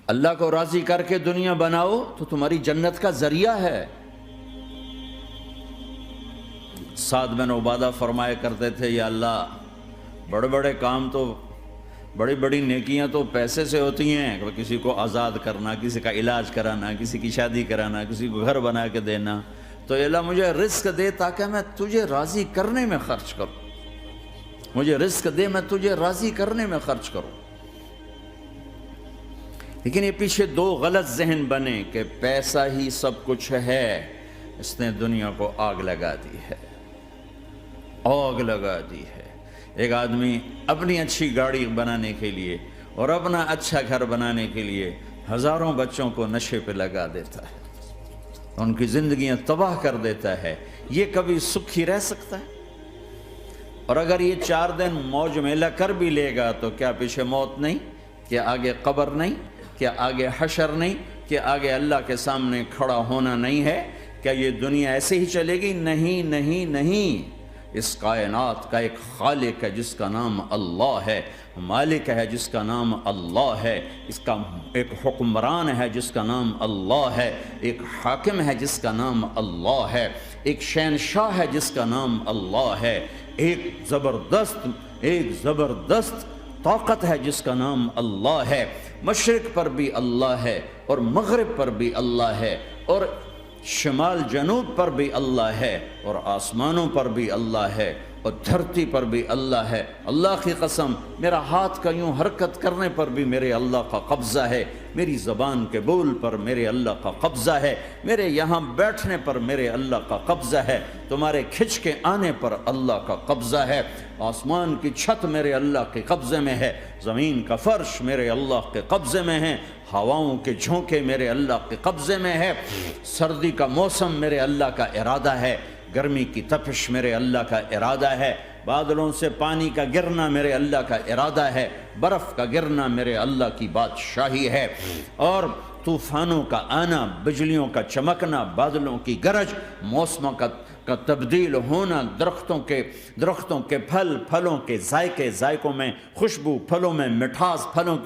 اللہ کو راضی کر کے دنیا بناؤ تو تمہاری جنت کا ذریعہ ہے۔ سعد بن عبادہ فرمایا کرتے تھے، یا اللہ بڑے بڑے کام تو، بڑی بڑی نیکیاں تو پیسے سے ہوتی ہیں، کسی کو آزاد کرنا، کسی کا علاج کرانا، کسی کی شادی کرانا، کسی کو گھر بنا کے دینا، تو اللہ مجھے رزق دے تاکہ میں تجھے راضی کرنے میں خرچ کروں، مجھے رزق دے میں تجھے راضی کرنے میں خرچ کروں۔ لیکن یہ پیچھے دو غلط ذہن بنے کہ پیسہ ہی سب کچھ ہے، اس نے دنیا کو آگ لگا دی ہے، آگ لگا دی ہے۔ ایک آدمی اپنی اچھی گاڑی بنانے کے لیے اور اپنا اچھا گھر بنانے کے لیے ہزاروں بچوں کو نشے پہ لگا دیتا ہے، ان کی زندگیاں تباہ کر دیتا ہے۔ یہ کبھی سکھی رہ سکتا ہے؟ اور اگر یہ 4 دن موج میلہ کر بھی لے گا تو کیا پیچھے موت نہیں؟ کیا آگے قبر نہیں؟ کیا آگے حشر نہیں؟ کیا آگے اللہ کے سامنے کھڑا ہونا نہیں ہے؟ کیا یہ دنیا ایسے ہی چلے گی؟ نہیں نہیں نہیں، اس کائنات کا ایک خالق ہے جس کا نام اللہ ہے، مالک ہے جس کا نام اللہ ہے، اس کا ایک حکمران ہے جس کا نام اللہ ہے، ایک حاکم ہے جس کا نام اللہ ہے، ایک شہنشاہ ہے جس کا نام اللہ ہے، ایک زبردست طاقت ہے جس کا نام اللہ ہے۔ مشرق پر بھی اللہ ہے اور مغرب پر بھی اللہ ہے اور شمال جنوب پر بھی اللہ ہے اور آسمانوں پر بھی اللہ ہے اور دھرتی پر بھی اللہ ہے۔ اللہ کی قسم، میرا ہاتھ کا یوں حرکت کرنے پر بھی میرے اللہ کا قبضہ ہے، میری زبان کے بول پر میرے اللہ کا قبضہ ہے، میرے یہاں بیٹھنے پر میرے اللہ کا قبضہ ہے، تمہارے کھچ کے آنے پر اللہ کا قبضہ ہے۔ آسمان کی چھت میرے اللہ کے قبضے میں ہے، زمین کا فرش میرے اللہ کے قبضے میں ہے، ہواؤں کے جھونکے میرے اللہ کے قبضے میں ہے، سردی کا موسم میرے اللہ کا ارادہ ہے، گرمی کی تپش میرے اللہ کا ارادہ ہے، بادلوں سے پانی کا گرنا میرے اللہ کا ارادہ ہے، برف کا گرنا میرے اللہ کی بادشاہی ہے، اور طوفانوں کا آنا، بجلیوں کا چمکنا، بادلوں کی گرج، موسموں کا تبدیل ہونا، درختوں کے پھلوں کے ذائقوں میں خوشبو، پھلوں میں مٹھاس، پھلوں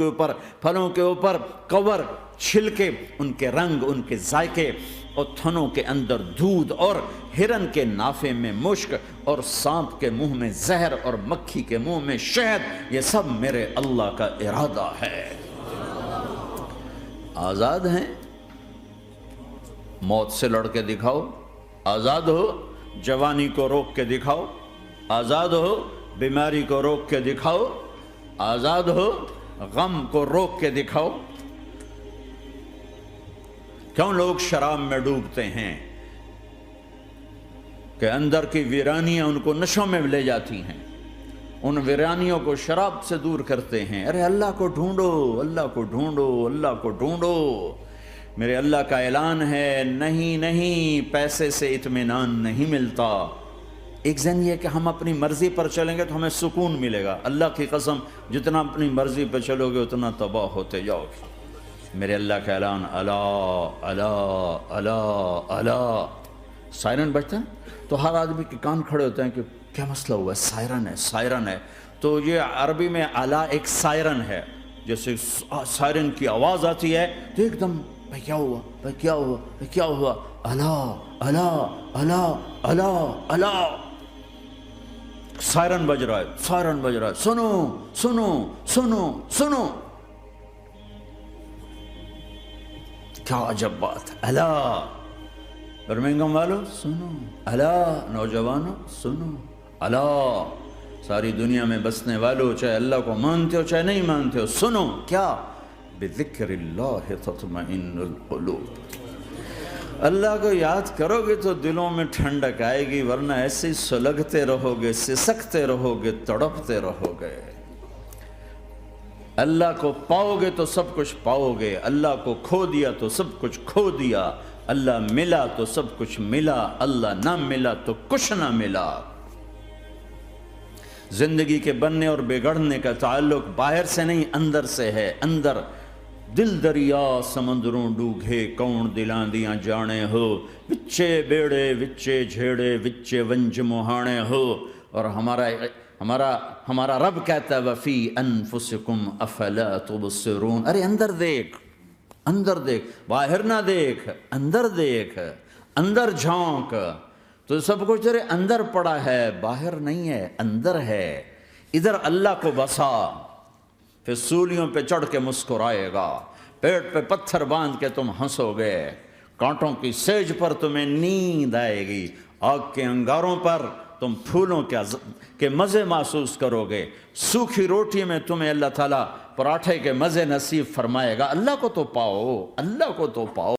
کے اوپر کور، چھلکے، ان کے رنگ، ان کے ذائقے، اور تھنوں کے اندر دودھ، اور ہرن کے نافے میں مشک، اور سانپ کے منہ میں زہر، اور مکھی کے منہ میں شہد، یہ سب میرے اللہ کا ارادہ ہے۔ آزاد ہیں؟ موت سے لڑ کے دکھاؤ، آزاد ہو، جوانی کو روک کے دکھاؤ، آزاد ہو، بیماری کو روک کے دکھاؤ، آزاد ہو، غم کو روک کے دکھاؤ۔ کیوں لوگ شراب میں ڈوبتے ہیں؟ کہ اندر کی ویرانیاں ان کو نشوں میں لے جاتی ہیں، ان ویرانیوں کو شراب سے دور کرتے ہیں۔ ارے اللہ کو ڈھونڈو، اللہ کو ڈھونڈو، اللہ کو ڈھونڈو۔ میرے اللہ کا اعلان ہے، نہیں، پیسے سے اطمینان نہیں ملتا۔ ایک ذہن یہ کہ ہم اپنی مرضی پر چلیں گے تو ہمیں سکون ملے گا۔ اللہ کی قسم، جتنا اپنی مرضی پہ چلو گے اتنا تباہ ہوتے جاؤ گے۔ میرے اللہ کا اعلان، اللہ اللہ اللہ اللہ، سائرن بجتا ہے تو ہر آدمی کے کان کھڑے ہوتے ہیں کہ کیا مسئلہ ہوا ہے، سائرن ہے۔ تو یہ عربی میں اعلیٰ ایک سائرن ہے، جیسے سائرن کی آواز آتی ہے تو ایک دم بھائی کیا ہوا، بھائی کیا ہوا، بھائی کیا ہوا، اللہ اللہ اللہ اللہ اللہ، سائرن بج رہا ہے، سنو سنو سنو سنو، کیا عجب بات ہے۔ اللہ برمنگم والو سنو، اللہ نوجوانوں سنو، اللہ ساری دنیا میں بسنے والو، چاہے اللہ کو مانتے ہو چاہے نہیں مانتے ہو، سنو، کیا؟ بذکر اللہ تطمئن القلوب، اللہ کو یاد کرو گے تو دلوں میں ٹھنڈک آئے گی، ورنہ ایسے ہی سلگتے رہو گے، سسکتے رہو گے، تڑپتے رہو گے۔ اللہ کو پاؤ گے تو سب کچھ پاؤ گے، اللہ کو کھو دیا تو سب کچھ کھو دیا، اللہ ملا تو سب کچھ ملا، اللہ نہ ملا تو کچھ نہ ملا۔ زندگی کے بننے اور بگڑنے کا تعلق باہر سے نہیں اندر سے ہے۔ اندر دل دریا سمندروں ڈوگے، کون دلاں دیاں جانے ہو، وچے بیڑے وچے جھیڑے وچے ونج مہانے ہو۔ اور ہمارا رب کہتا ہے وفی انفسکم افلا تبصرون، ارے اندر دیکھ، اندر دیکھ، باہر نہ دیکھ، اندر دیکھ، اندر جھونک. تو سب کچھ تیرے اندر پڑا ہے، باہر نہیں ہے، اندر ہے. ادھر اللہ کو بسا، پھر سولیوں پہ چڑھ کے مسکرائے گا، پیٹ پہ پتھر باندھ کے تم ہنسو گے، کانٹوں کی سیج پر تمہیں نیند آئے گی، آگ کے انگاروں پر تم پھولوں کے مزے محسوس کرو گے، سوکھی روٹی میں تمہیں اللہ تعالیٰ پراٹھے کے مزے نصیب فرمائے گا. اللہ کو تو پاؤ، اللہ کو تو پاؤ.